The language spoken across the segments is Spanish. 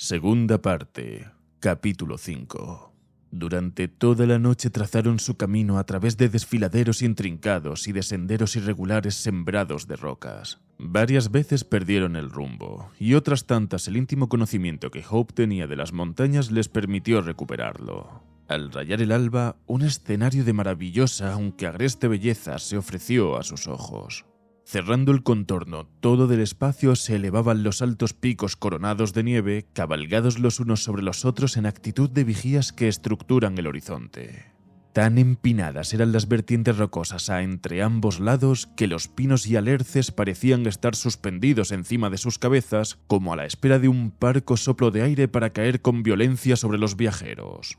Segunda parte, capítulo 5. Durante toda la noche trazaron su camino a través de desfiladeros intrincados y de senderos irregulares sembrados de rocas. Varias veces perdieron el rumbo, y otras tantas el íntimo conocimiento que Hope tenía de las montañas les permitió recuperarlo. Al rayar el alba, un escenario de maravillosa aunque agreste belleza se ofreció a sus ojos. Cerrando el contorno todo del espacio se elevaban los altos picos coronados de nieve, cabalgados los unos sobre los otros en actitud de vigías que estructuran el horizonte. Tan empinadas eran las vertientes rocosas a entre ambos lados que los pinos y alerces parecían estar suspendidos encima de sus cabezas como a la espera de un parco soplo de aire para caer con violencia sobre los viajeros.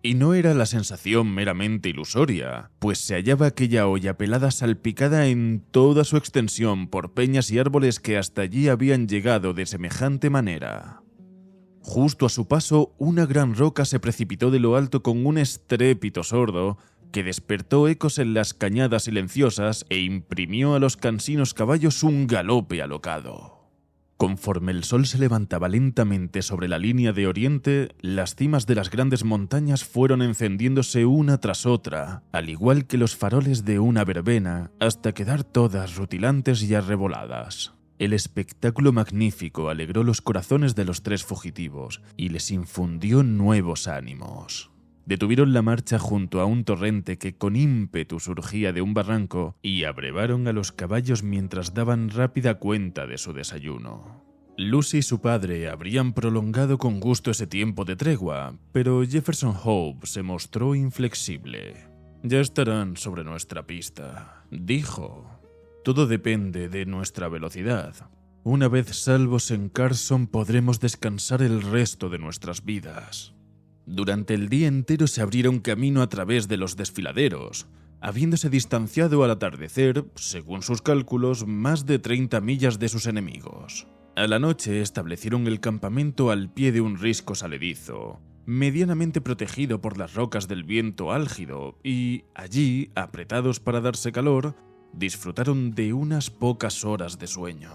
Y no era la sensación meramente ilusoria, pues se hallaba aquella hoya pelada salpicada en toda su extensión por peñas y árboles que hasta allí habían llegado de semejante manera. Justo a su paso, una gran roca se precipitó de lo alto con un estrépito sordo que despertó ecos en las cañadas silenciosas e imprimió a los cansinos caballos un galope alocado. Conforme el sol se levantaba lentamente sobre la línea de oriente, las cimas de las grandes montañas fueron encendiéndose una tras otra, al igual que los faroles de una verbena, hasta quedar todas rutilantes y arreboladas. El espectáculo magnífico alegró los corazones de los tres fugitivos y les infundió nuevos ánimos. Detuvieron la marcha junto a un torrente que con ímpetu surgía de un barranco y abrevaron a los caballos mientras daban rápida cuenta de su desayuno. Lucy y su padre habrían prolongado con gusto ese tiempo de tregua, pero Jefferson Hope se mostró inflexible. «Ya estarán sobre nuestra pista», dijo. «Todo depende de nuestra velocidad. Una vez salvos en Carson podremos descansar el resto de nuestras vidas». Durante el día entero se abrieron camino a través de los desfiladeros, habiéndose distanciado al atardecer, según sus cálculos, más de 30 millas de sus enemigos. A la noche establecieron el campamento al pie de un risco saledizo, medianamente protegido por las rocas del viento álgido, y allí, apretados para darse calor, disfrutaron de unas pocas horas de sueño.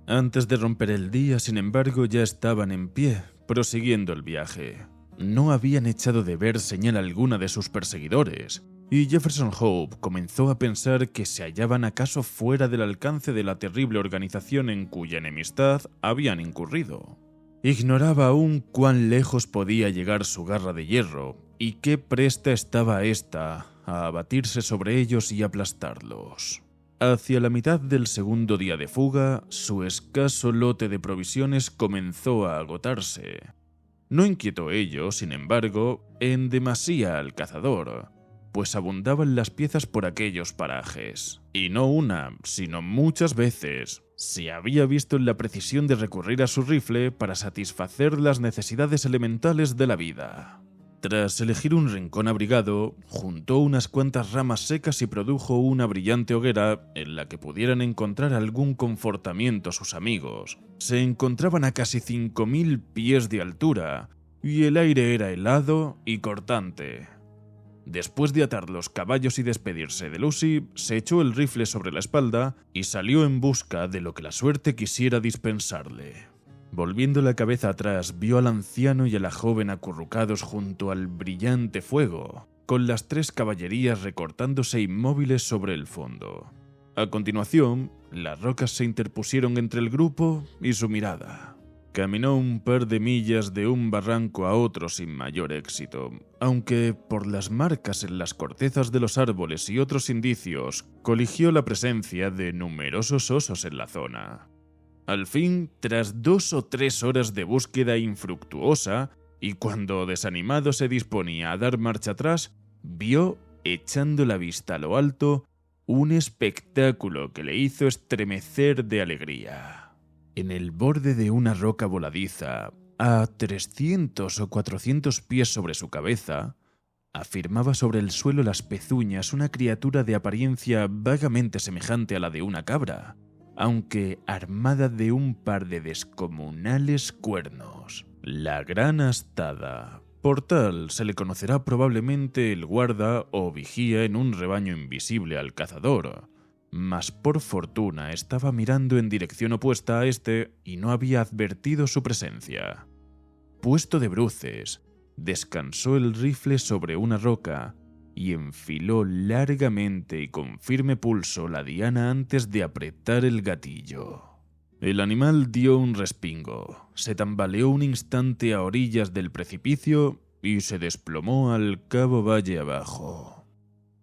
Antes de romper el día, sin embargo, ya estaban en pie, prosiguiendo el viaje. No habían echado de ver señal alguna de sus perseguidores, y Jefferson Hope comenzó a pensar que se hallaban acaso fuera del alcance de la terrible organización en cuya enemistad habían incurrido. Ignoraba aún cuán lejos podía llegar su garra de hierro, y qué presta estaba ésta a abatirse sobre ellos y aplastarlos. Hacia la mitad del segundo día de fuga, su escaso lote de provisiones comenzó a agotarse. No inquietó ello, sin embargo, en demasía al cazador, pues abundaban las piezas por aquellos parajes, y no una, sino muchas veces se había visto en la precisión de recurrir a su rifle para satisfacer las necesidades elementales de la vida. Tras elegir un rincón abrigado, juntó unas cuantas ramas secas y produjo una brillante hoguera en la que pudieran encontrar algún confortamiento sus amigos. Se encontraban a casi 5.000 pies de altura, y el aire era helado y cortante. Después de atar los caballos y despedirse de Lucy, se echó el rifle sobre la espalda y salió en busca de lo que la suerte quisiera dispensarle. Volviendo la cabeza atrás, vio al anciano y a la joven acurrucados junto al brillante fuego, con las tres caballerías recortándose inmóviles sobre el fondo. A continuación, las rocas se interpusieron entre el grupo y su mirada. Caminó un par de millas de un barranco a otro sin mayor éxito, aunque por las marcas en las cortezas de los árboles y otros indicios, coligió la presencia de numerosos osos en la zona. Al fin, tras 2 o 3 horas de búsqueda infructuosa, y cuando desanimado se disponía a dar marcha atrás, vio, echando la vista a lo alto, un espectáculo que le hizo estremecer de alegría. En el borde de una roca voladiza, a 300 o 400 pies sobre su cabeza, afirmaba sobre el suelo las pezuñas una criatura de apariencia vagamente semejante a la de una cabra, aunque armada de un par de descomunales cuernos. La gran astada. Por tal se le conocerá probablemente el guarda o vigía en un rebaño invisible al cazador, mas por fortuna estaba mirando en dirección opuesta a este y no había advertido su presencia. puesto de bruces, descansó el rifle sobre una roca y enfiló largamente y con firme pulso la diana antes de apretar el gatillo. El animal dio un respingo, se tambaleó un instante a orillas del precipicio y se desplomó al cabo valle abajo.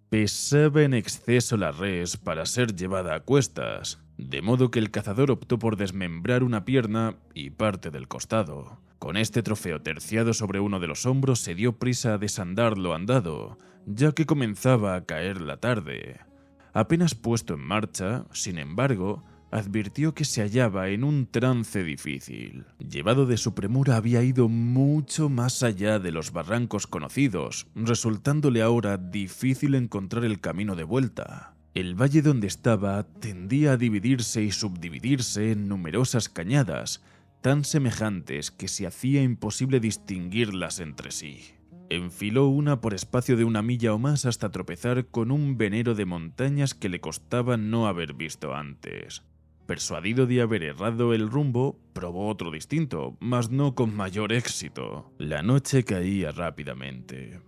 Pesaba en exceso la res para ser llevada a cuestas, de modo que el cazador optó por desmembrar una pierna y parte del costado. Con este trofeo terciado sobre uno de los hombros se dio prisa a desandar lo andado, ya que comenzaba a caer la tarde. Apenas puesto en marcha, sin embargo, advirtió que se hallaba en un trance difícil. Llevado de su premura, había ido mucho más allá de los barrancos conocidos, resultándole ahora difícil encontrar el camino de vuelta. El valle donde estaba tendía a dividirse y subdividirse en numerosas cañadas, tan semejantes que se hacía imposible distinguirlas entre sí. Enfiló una por espacio de 1 milla o más hasta tropezar con un venero de montañas que le costaba no haber visto antes. Persuadido de haber errado el rumbo, probó otro distinto, mas no con mayor éxito. La noche caía rápidamente,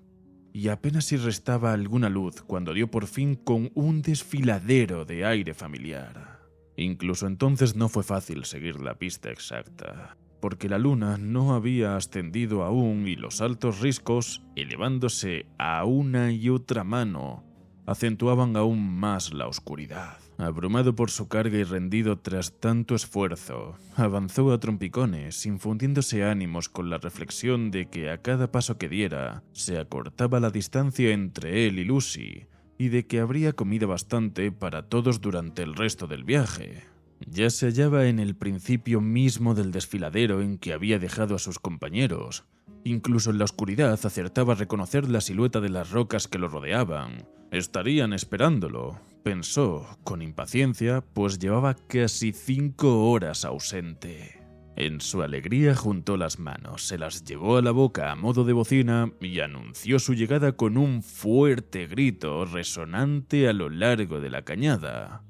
y apenas si restaba alguna luz cuando dio por fin con un desfiladero de aire familiar. Incluso entonces no fue fácil seguir la pista exacta, porque la luna no había ascendido aún y los altos riscos, elevándose a una y otra mano, acentuaban aún más la oscuridad. Abrumado por su carga y rendido tras tanto esfuerzo, avanzó a trompicones, infundiéndose ánimos con la reflexión de que a cada paso que diera se acortaba la distancia entre él y Lucy, y de que habría comida bastante para todos durante el resto del viaje. Ya se hallaba en el principio mismo del desfiladero en que había dejado a sus compañeros. Incluso en la oscuridad acertaba a reconocer la silueta de las rocas que lo rodeaban. Estarían esperándolo, pensó, con impaciencia, pues llevaba casi 5 horas ausente. En su alegría juntó las manos, se las llevó a la boca a modo de bocina y anunció su llegada con un fuerte grito resonante a lo largo de la cañada.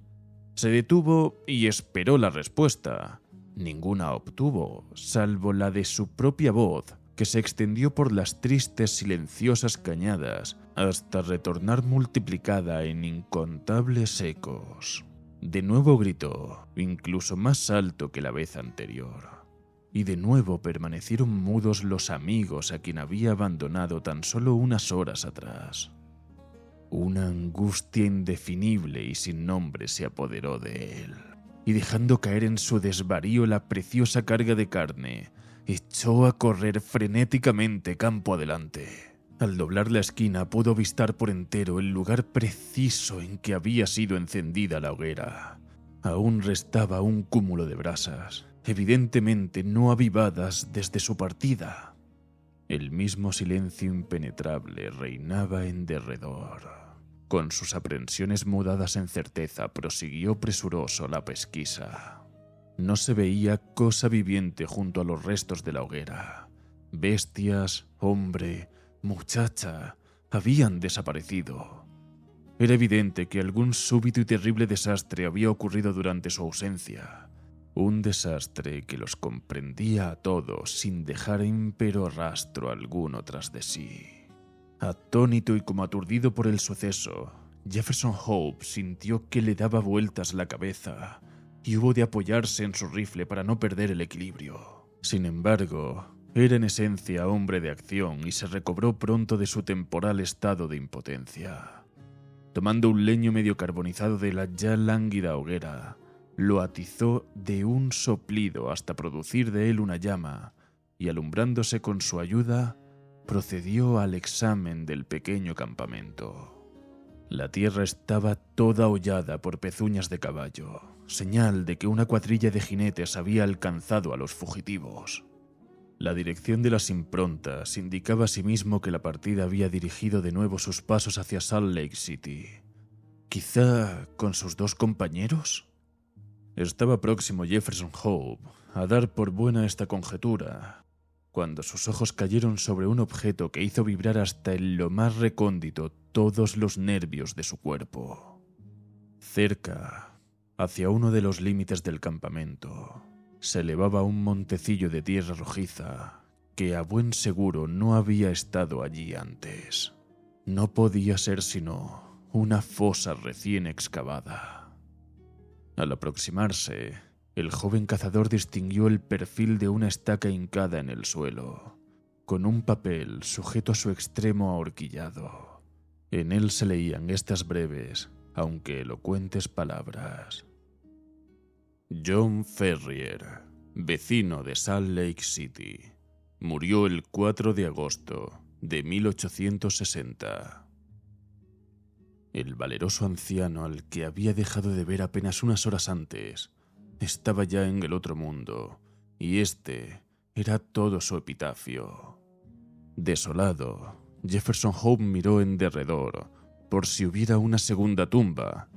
Se detuvo y esperó la respuesta. Ninguna obtuvo, salvo la de su propia voz, que se extendió por las tristes silenciosas cañadas hasta retornar multiplicada en incontables ecos. De nuevo gritó, incluso más alto que la vez anterior. Y de nuevo permanecieron mudos los amigos a quien había abandonado tan solo unas horas atrás. Una angustia indefinible y sin nombre se apoderó de él, y dejando caer en su desvarío la preciosa carga de carne, echó a correr frenéticamente campo adelante. Al doblar la esquina pudo avistar por entero el lugar preciso en que había sido encendida la hoguera. Aún restaba un cúmulo de brasas, evidentemente no avivadas desde su partida. El mismo silencio impenetrable reinaba en derredor. Con sus aprensiones mudadas en certeza, prosiguió presuroso la pesquisa. No se veía cosa viviente junto a los restos de la hoguera. Bestias, hombre, muchacha, habían desaparecido. Era evidente que algún súbito y terrible desastre había ocurrido durante su ausencia. Un desastre que los comprendía a todos sin dejar ímpero rastro alguno tras de sí. Atónito y como aturdido por el suceso, Jefferson Hope sintió que le daba vueltas la cabeza y hubo de apoyarse en su rifle para no perder el equilibrio. Sin embargo, era en esencia hombre de acción y se recobró pronto de su temporal estado de impotencia. Tomando un leño medio carbonizado de la ya lánguida hoguera, lo atizó de un soplido hasta producir de él una llama y, alumbrándose con su ayuda, procedió al examen del pequeño campamento. La tierra estaba toda hollada por pezuñas de caballo, señal de que una cuadrilla de jinetes había alcanzado a los fugitivos. La dirección de las improntas indicaba asimismo que la partida había dirigido de nuevo sus pasos hacia Salt Lake City. ¿Quizá con sus 2 compañeros? Estaba próximo Jefferson Hope a dar por buena esta conjetura, cuando sus ojos cayeron sobre un objeto que hizo vibrar hasta en lo más recóndito todos los nervios de su cuerpo. Cerca, hacia uno de los límites del campamento, se elevaba un montecillo de tierra rojiza que a buen seguro no había estado allí antes. No podía ser sino una fosa recién excavada. Al aproximarse, el joven cazador distinguió el perfil de una estaca hincada en el suelo, con un papel sujeto a su extremo ahorquillado. En él se leían estas breves, aunque elocuentes palabras: John Ferrier, vecino de Salt Lake City, murió el 4 de agosto de 1860. El valeroso anciano, al que había dejado de ver apenas unas horas antes, estaba ya en el otro mundo, y este era todo su epitafio. Desolado, Jefferson Hope miró en derredor por si hubiera una segunda tumba,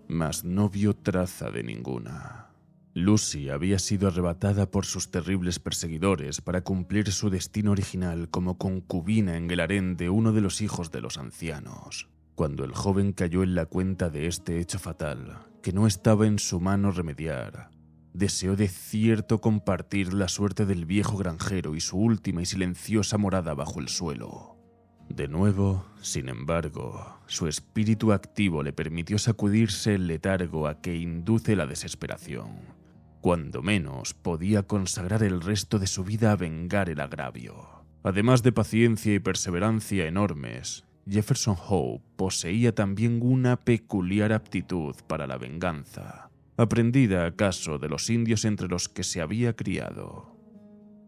mas no vio traza de ninguna. Lucy había sido arrebatada por sus terribles perseguidores para cumplir su destino original como concubina en el harén de uno de los hijos de los ancianos. Cuando el joven cayó en la cuenta de este hecho fatal, que no estaba en su mano remediar, deseó de cierto compartir la suerte del viejo granjero y su última y silenciosa morada bajo el suelo. De nuevo, sin embargo, su espíritu activo le permitió sacudirse el letargo a que induce la desesperación. Cuando menos podía consagrar el resto de su vida a vengar el agravio. Además de paciencia y perseverancia enormes, Jefferson Hope poseía también una peculiar aptitud para la venganza, aprendida acaso de los indios entre los que se había criado.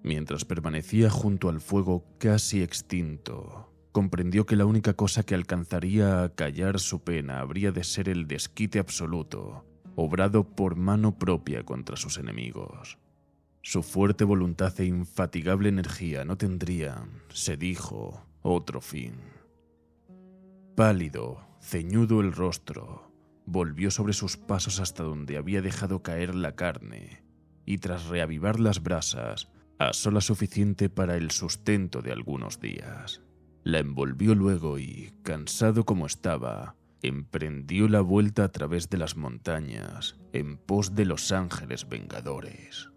Mientras permanecía junto al fuego casi extinto, comprendió que la única cosa que alcanzaría a callar su pena habría de ser el desquite absoluto, obrado por mano propia contra sus enemigos. Su fuerte voluntad e infatigable energía no tendrían, se dijo, otro fin. Pálido, ceñudo el rostro, volvió sobre sus pasos hasta donde había dejado caer la carne, y tras reavivar las brasas, asó la suficiente para el sustento de algunos días. La envolvió luego y, cansado como estaba, emprendió la vuelta a través de las montañas en pos de los ángeles vengadores.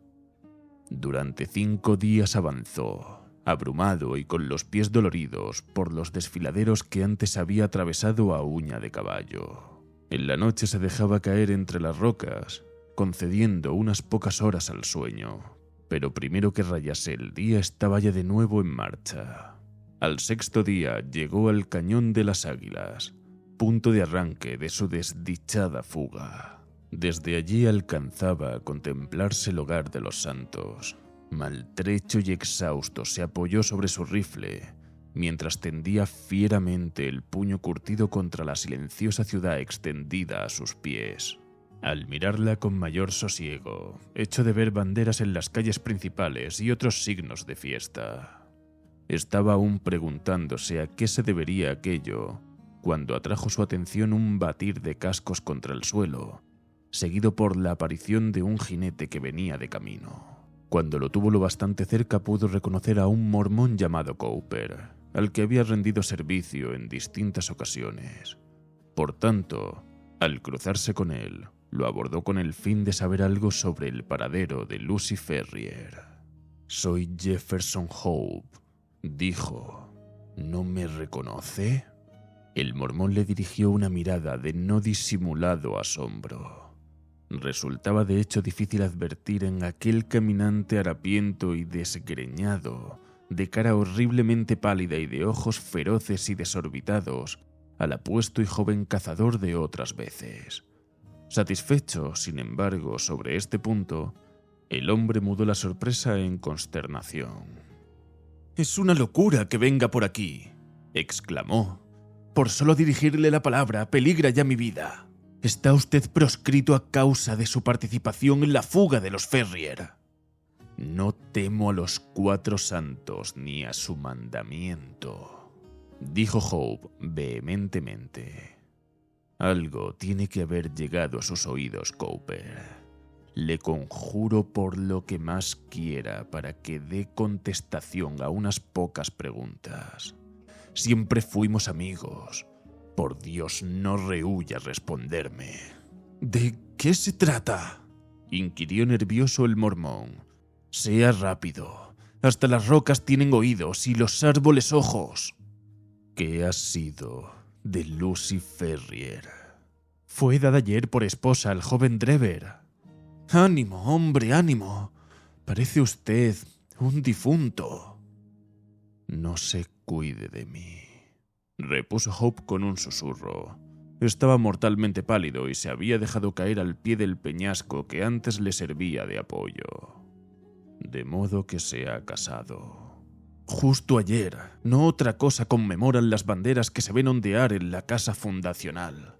Durante 5 días avanzó, abrumado y con los pies doloridos por los desfiladeros que antes había atravesado a uña de caballo. En la noche se dejaba caer entre las rocas, concediendo unas pocas horas al sueño, pero primero que rayase el día estaba ya de nuevo en marcha. Al 6.º día llegó al Cañón de las Águilas, punto de arranque de su desdichada fuga. Desde allí alcanzaba a contemplarse el hogar de los santos. Maltrecho y exhausto se apoyó sobre su rifle, mientras tendía fieramente el puño curtido contra la silenciosa ciudad extendida a sus pies. Al mirarla con mayor sosiego, echó de ver banderas en las calles principales y otros signos de fiesta. Estaba aún preguntándose a qué se debería aquello, cuando atrajo su atención un batir de cascos contra el suelo, seguido por la aparición de un jinete que venía de camino. Cuando lo tuvo lo bastante cerca pudo reconocer a un mormón llamado Cooper, al que había rendido servicio en distintas ocasiones. Por tanto, al cruzarse con él, lo abordó con el fin de saber algo sobre el paradero de Lucy Ferrier. «Soy Jefferson Hope», dijo. «¿No me reconoce?» El mormón le dirigió una mirada de no disimulado asombro. Resultaba de hecho difícil advertir en aquel caminante harapiento y desgreñado, de cara horriblemente pálida y de ojos feroces y desorbitados, al apuesto y joven cazador de otras veces. Satisfecho, sin embargo, sobre este punto, el hombre mudó la sorpresa en consternación. «Es una locura que venga por aquí», exclamó. «Por solo dirigirle la palabra peligra ya mi vida. Está usted proscrito a causa de su participación en la fuga de los Ferrier». «No temo a los 4 santos ni a su mandamiento», dijo Hope vehementemente. «Algo tiene que haber llegado a sus oídos, Cooper. Le conjuro por lo que más quiera para que dé contestación a unas pocas preguntas. Siempre fuimos amigos. Por Dios, no rehúya responderme». «¿De qué se trata?», inquirió nervioso el mormón. «Sea rápido. Hasta las rocas tienen oídos y los árboles ojos. ¿Qué ha sido de Lucy Ferrier? Fue dada ayer por esposa al joven Drever. Ánimo, hombre, ánimo. Parece usted un difunto. No se cuide de mí, repuso Hope con un susurro. Estaba mortalmente pálido y se había dejado caer al pie del peñasco que antes le servía de apoyo. De modo que se ha casado. Justo ayer, no otra cosa conmemoran las banderas que se ven ondear en la casa fundacional.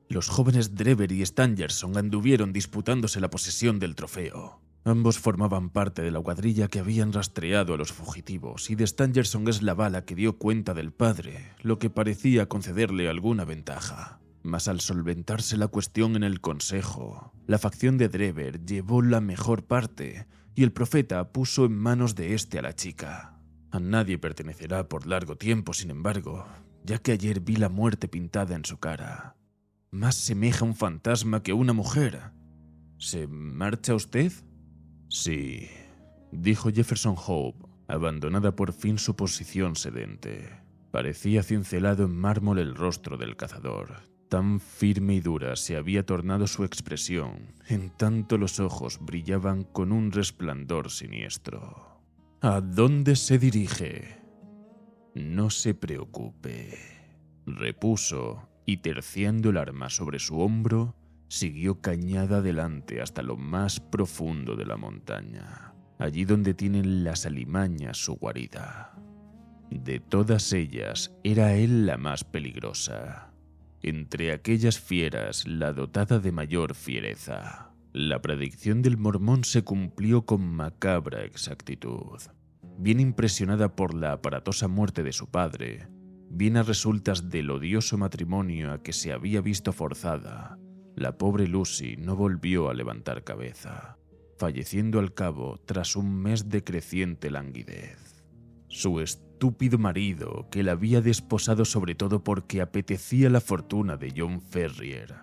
Los jóvenes Drever y Stangerson anduvieron disputándose la posesión del trofeo. Ambos formaban parte de la cuadrilla que habían rastreado a los fugitivos, y de Stangerson es la bala que dio cuenta del padre, lo que parecía concederle alguna ventaja. Mas al solventarse la cuestión en el consejo, la facción de Drever llevó la mejor parte, y el profeta puso en manos de éste a la chica. A nadie pertenecerá por largo tiempo, sin embargo, ya que ayer vi la muerte pintada en su cara. Más semeja un fantasma que una mujer. ¿Se marcha usted? Sí, dijo Jefferson Hope, abandonada por fin su posición sedente. Parecía cincelado en mármol el rostro del cazador. Tan firme y dura se había tornado su expresión, en tanto los ojos brillaban con un resplandor siniestro. ¿A dónde se dirige? No se preocupe, repuso, y terciando el arma sobre su hombro, siguió cañada adelante hasta lo más profundo de la montaña, allí donde tienen las alimañas su guarida. De todas ellas, era él la más peligrosa. Entre aquellas fieras, la dotada de mayor fiereza. La predicción del mormón se cumplió con macabra exactitud. Bien impresionada por la aparatosa muerte de su padre, bien a resultas del odioso matrimonio a que se había visto forzada, la pobre Lucy no volvió a levantar cabeza, falleciendo al cabo tras un mes de creciente languidez. Su estúpido marido, que la había desposado sobre todo porque apetecía la fortuna de John Ferrier,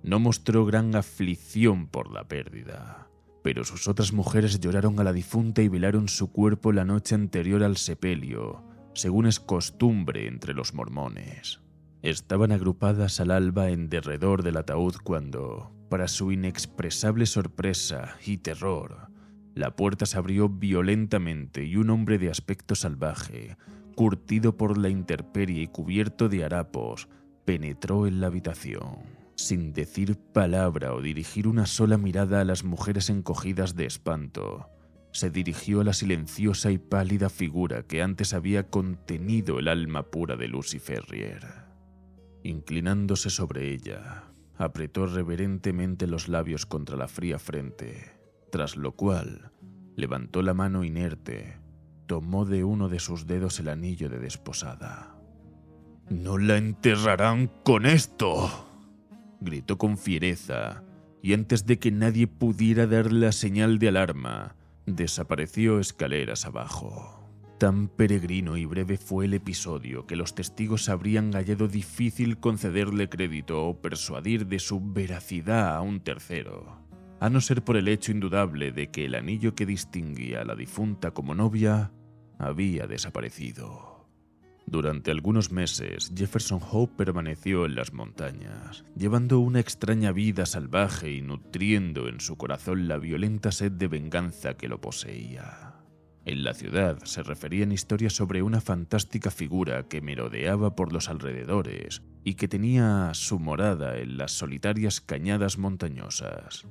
no mostró gran aflicción por la pérdida, pero sus otras mujeres lloraron a la difunta y velaron su cuerpo la noche anterior al sepelio, según es costumbre entre los mormones. Estaban agrupadas al alba en derredor del ataúd cuando, para su inexpresable sorpresa y terror, la puerta se abrió violentamente y un hombre de aspecto salvaje, curtido por la intemperie y cubierto de harapos, penetró en la habitación. Sin decir palabra o dirigir una sola mirada a las mujeres encogidas de espanto, se dirigió a la silenciosa y pálida figura que antes había contenido el alma pura de Lucy Ferrier. Inclinándose sobre ella, apretó reverentemente los labios contra la fría frente, tras lo cual levantó la mano inerte, tomó de uno de sus dedos el anillo de desposada. «¡No la enterrarán con esto!», gritó con fiereza, y antes de que nadie pudiera dar la señal de alarma, desapareció escaleras abajo. Tan peregrino y breve fue el episodio que los testigos habrían hallado difícil concederle crédito o persuadir de su veracidad a un tercero, a no ser por el hecho indudable de que el anillo que distinguía a la difunta como novia había desaparecido. Durante algunos meses, Jefferson Hope permaneció en las montañas, llevando una extraña vida salvaje y nutriendo en su corazón la violenta sed de venganza que lo poseía. En la ciudad se referían historias sobre una fantástica figura que merodeaba por los alrededores y que tenía su morada en las solitarias cañadas montañosas.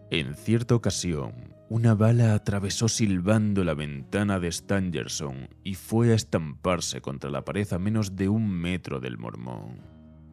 En cierta ocasión, una bala atravesó silbando la ventana de Stangerson y fue a estamparse contra la pared a menos de 1 metro del mormón.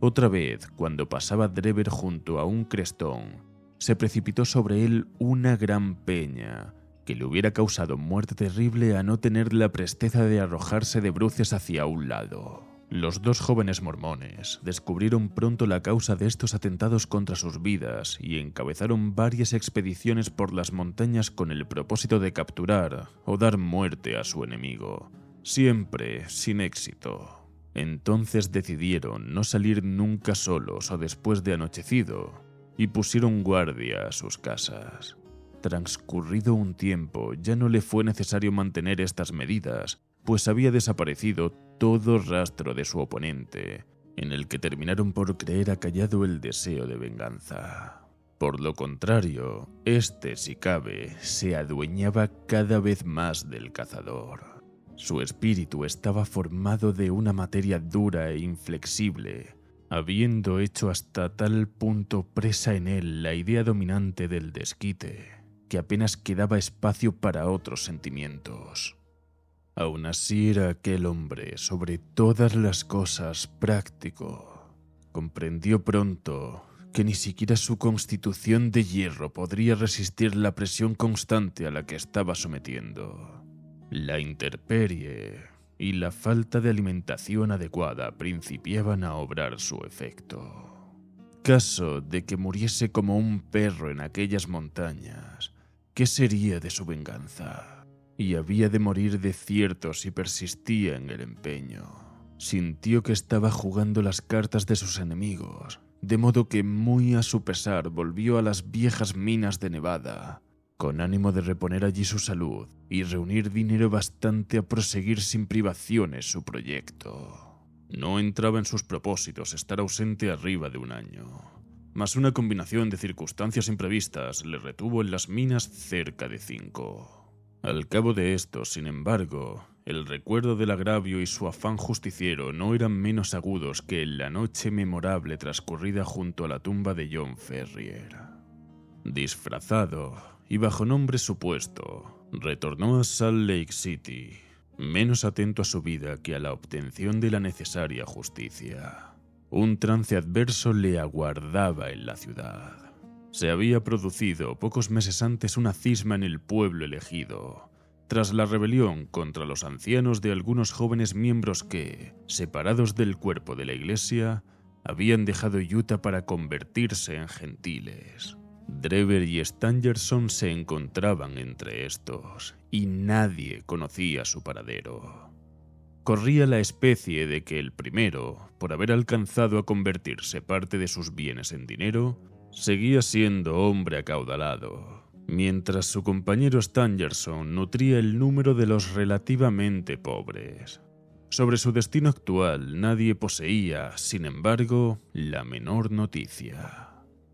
Otra vez, cuando pasaba Drever junto a un crestón, se precipitó sobre él una gran peña que le hubiera causado muerte terrible a no tener la presteza de arrojarse de bruces hacia un lado. Los 2 jóvenes mormones descubrieron pronto la causa de estos atentados contra sus vidas y encabezaron varias expediciones por las montañas con el propósito de capturar o dar muerte a su enemigo, siempre sin éxito. Entonces decidieron no salir nunca solos o después de anochecido y pusieron guardia a sus casas. Transcurrido un tiempo, ya no le fue necesario mantener estas medidas, pues había desaparecido todo rastro de su oponente, en el que terminaron por creer acallado el deseo de venganza. Por lo contrario, este, si cabe, se adueñaba cada vez más del cazador. Su espíritu estaba formado de una materia dura e inflexible, habiendo hecho hasta tal punto presa en él la idea dominante del desquite, que apenas quedaba espacio para otros sentimientos. Aún así era aquel hombre, sobre todas las cosas, práctico. Comprendió pronto que ni siquiera su constitución de hierro podría resistir la presión constante a la que estaba sometiendo. La intemperie y la falta de alimentación adecuada principiaban a obrar su efecto. Caso de que muriese como un perro en aquellas montañas, ¿qué sería de su venganza? Y había de morir de cierto si persistía en el empeño. Sintió que estaba jugando las cartas de sus enemigos, de modo que muy a su pesar volvió a las viejas minas de Nevada, con ánimo de reponer allí su salud y reunir dinero bastante a proseguir sin privaciones su proyecto. No entraba en sus propósitos estar ausente arriba de un año, mas una combinación de circunstancias imprevistas le retuvo en las minas cerca de 5. Al cabo de esto, sin embargo, el recuerdo del agravio y su afán justiciero no eran menos agudos que en la noche memorable transcurrida junto a la tumba de John Ferrier. Disfrazado y bajo nombre supuesto, retornó a Salt Lake City, menos atento a su vida que a la obtención de la necesaria justicia. Un trance adverso le aguardaba en la ciudad. Se había producido pocos meses antes una cisma en el pueblo elegido, tras la rebelión contra los ancianos de algunos jóvenes miembros que, separados del cuerpo de la iglesia, habían dejado Utah para convertirse en gentiles. Drever y Stangerson se encontraban entre estos, y nadie conocía su paradero. Corría la especie de que el primero, por haber alcanzado a convertirse parte de sus bienes en dinero, seguía siendo hombre acaudalado, mientras su compañero Stangerson nutría el número de los relativamente pobres. Sobre su destino actual nadie poseía, sin embargo, la menor noticia.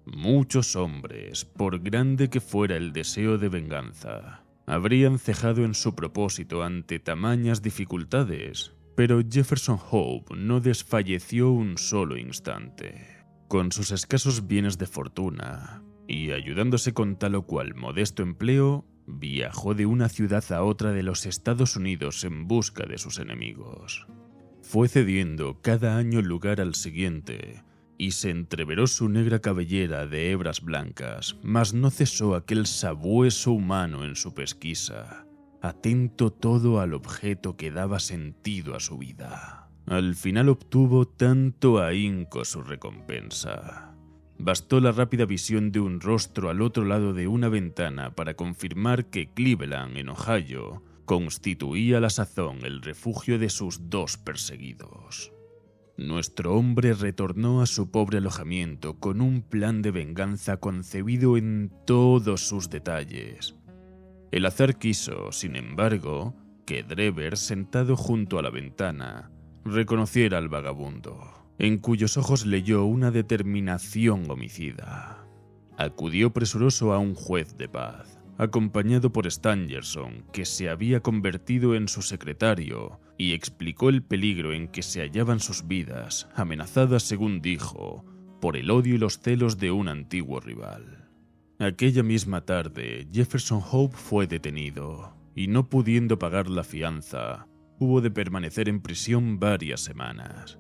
Muchos hombres, por grande que fuera el deseo de venganza, habrían cejado en su propósito ante tamañas dificultades, pero Jefferson Hope no desfalleció un solo instante. Con sus escasos bienes de fortuna, y ayudándose con tal o cual modesto empleo, viajó de una ciudad a otra de los Estados Unidos en busca de sus enemigos. Fue cediendo cada año lugar al siguiente, y se entreveró su negra cabellera de hebras blancas, mas no cesó aquel sabueso humano en su pesquisa, atento todo al objeto que daba sentido a su vida. Al final obtuvo tanto ahínco su recompensa. Bastó la rápida visión de un rostro al otro lado de una ventana para confirmar que Cleveland, en Ohio, constituía a la sazón el refugio de sus dos perseguidos. Nuestro hombre retornó a su pobre alojamiento con un plan de venganza concebido en todos sus detalles. El azar quiso, sin embargo, que Drever, sentado junto a la ventana, reconociera al vagabundo, en cuyos ojos leyó una determinación homicida. Acudió presuroso a un juez de paz, acompañado por Stangerson, que se había convertido en su secretario, y explicó el peligro en que se hallaban sus vidas, amenazadas, según dijo, por el odio y los celos de un antiguo rival. Aquella misma tarde, Jefferson Hope fue detenido, y no pudiendo pagar la fianza, hubo de permanecer en prisión varias semanas.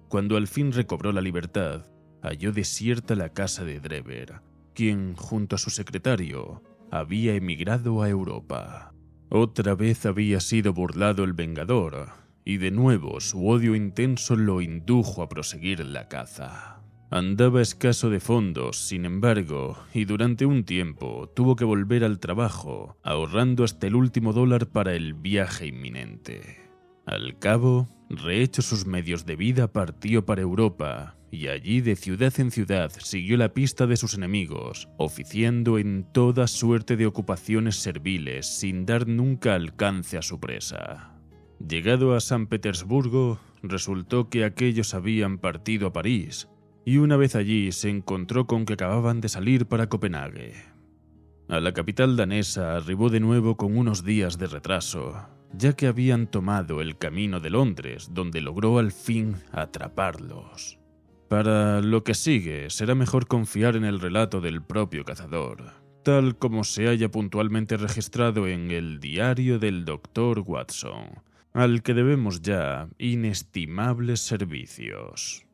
Cuando al fin recobró la libertad, halló desierta la casa de Drever, quien, junto a su secretario, había emigrado a Europa. Otra vez había sido burlado el vengador, y de nuevo su odio intenso lo indujo a proseguir la caza. Andaba escaso de fondos, sin embargo, y durante un tiempo tuvo que volver al trabajo, ahorrando hasta el último dólar para el viaje inminente. Al cabo, Rehechos sus medios de vida, partió para Europa, y allí de ciudad en ciudad siguió la pista de sus enemigos, oficiando en toda suerte de ocupaciones serviles sin dar nunca alcance a su presa. Llegado a San Petersburgo, resultó que aquellos habían partido a París, y una vez allí se encontró con que acababan de salir para Copenhague. A la capital danesa arribó de nuevo con unos días de retraso, ya que habían tomado el camino de Londres, donde logró al fin atraparlos. Para lo que sigue, será mejor confiar en el relato del propio cazador, tal como se haya puntualmente registrado en el diario del Dr. Watson, al que debemos ya inestimables servicios.